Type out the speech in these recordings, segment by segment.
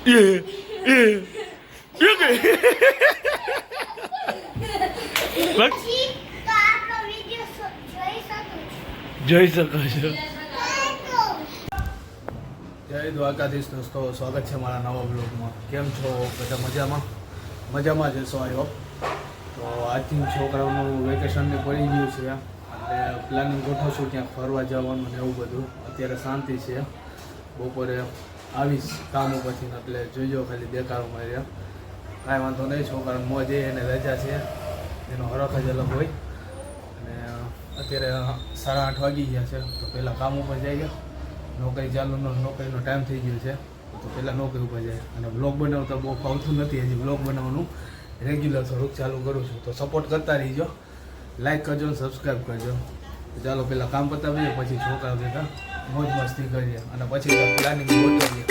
જોઈ શકો છો. જય દ્વારકાધીશ દોસ્તો, સ્વાગત છે મારા નવા બ્લોગમાં. કેમ છો બધા? મજામાં જશો આઈ હોપ. તો આજથી છોકરાઓનું વેકેશનને પડી ગયું છે એટલે પ્લાનિંગ ગોઠવશું ક્યાંક ફરવા જવાનું ને એવું બધું. અત્યારે શાંતિ છે, બપોરે આવીશ કામ ઉપરથી એટલે જોઈજો ખાલી દેખાડો માર્યા. કાંઈ વાંધો નહીં, છોકરાને મોજે એને રજા છે, એનો હરખ જ અલગ હોય. અને અત્યારે 8:30 વાગી ગયા છે તો પહેલાં કામ ઉપર જઈ ગયા. નોકરીનો ટાઈમ થઈ ગયો છે તો પહેલાં નોકરી ઉપર જાય. અને બ્લોગ બનાવતા બહુ ફાવતું નથી, હજી બ્લોગ બનાવવાનું રેગ્યુલર થોડુંક ચાલુ કરું છું. તો સપોર્ટ કરતા રહીજો, લાઈક કરજો અને સબસ્ક્રાઈબ કરજો. ચાલો પહેલાં કામ પતાવીએ, પછી છોકરા ભેગા મોજ મસ્તી કરીએ અને પછી પ્લાનિંગ ગોઠવીએ.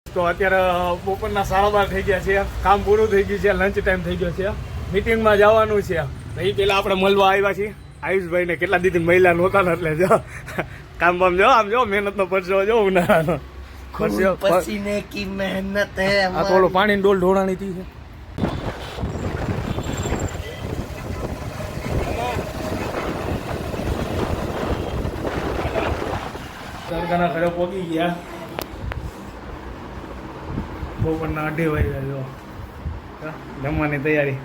તો અત્યારે બપોરના 12:30 થઈ ગયા છે, કામ પૂરું થઈ ગયું છે, લંચ ટાઈમ થઈ ગયો છે, મિટિંગમાં જવાનું છે. એ પહેલાં આપણે મળવા આવ્યા છીએ આયુષભાઈને. કેટલા દીધી મહિલા નહોતા ને એટલે જો કામ બામ જો, આમ જો મહેનતનો પરસો જો ઉનાળાનો પસીને કી મહેનત હે. આ થોડું પાણીની ડોલ ઢોળાણી હતી છે. સરકારના ઘરે પહોંચી ગયા. બપોરના 2:30 વાગ્યા જો જમવાની તૈયારી.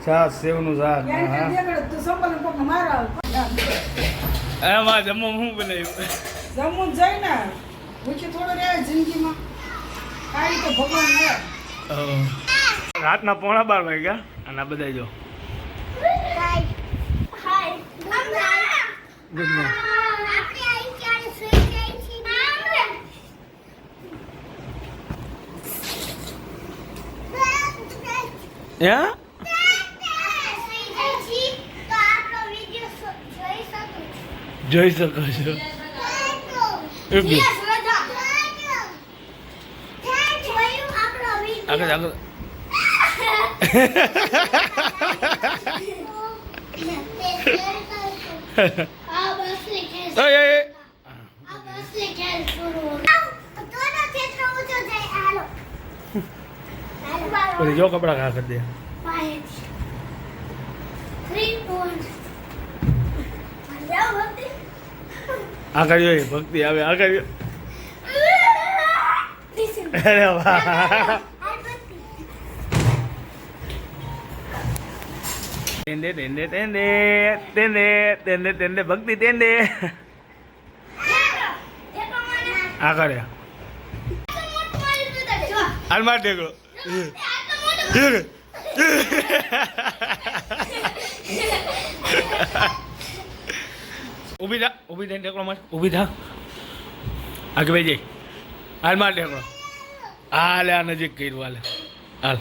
છાસ સેવનું શાક. એમાં જમવા હું બનાવ્યું? જમવું જઈને પૂછ્યું થોડું રહે જિંદગીમાં કાંઈ તો ભગવાન મળે. રાતના 12:15 વાગ્યા અને આ બધા જો ગુડ મોર્નિંગ. જોઈ શકો છો. આગળ આગળ જો કપડા ખા કરી દે. આગળ જોઈએ ભક્તિ આવે આગળ. અરે વાહ, તેંદે તેંદે તેંદે તેંદે તેંદે તેંદે ભક્તિ તેંદે આગળ હાલ માર દેખો. ઊભી થા, ઊભી થઈને ટેકડો માર, ઊભી થા, આગળ ભાઈ જઈ હાલ માર ટેકડો. હાલે આ નજીક કર્યું, હાલે હાલ.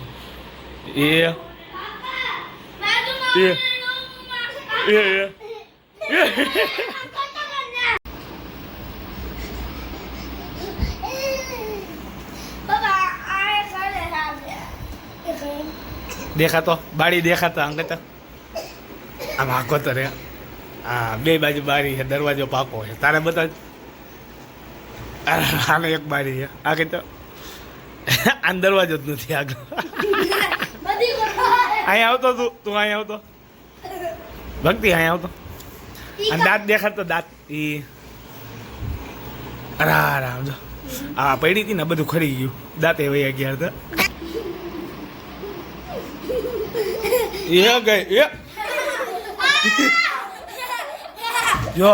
દેખાતો બારી દેખાતા અંગે તો આમ આખો તો રે. હા, બે બાજુ બારી છે, દરવાજો પાકો છે. તારે બતા આને એક બારી છે આગળ તો આ દરવાજો જ નથી આગળ. અહીંયા આવતો તું અહીંયા આવતો ભક્તિ, અહીંયા આવતો. અને દાંત દેખાડતો દાંત. એ આરામ જો આ પડી હતી ને બધું ખરી ગયું, દાંતે વહી ગયા હતા. એ ગઈ એ જો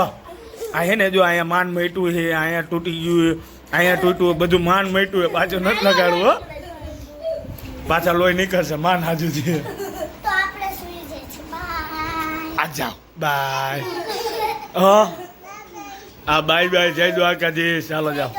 આ હે ને, જો અહીંયા માન મટ્યું છે, અહીંયા તૂટી ગયું, અહીંયા તૂટ્યું, બધું માન મટ્યું છે. પાછું નથી લગાડવું હો, પાછા લોહી નીકળશે. માન હાજુ છે. આ જાઓ બાય. હા બાય બાય. જય દ્વારકાધીશ. ચાલો જાઓ.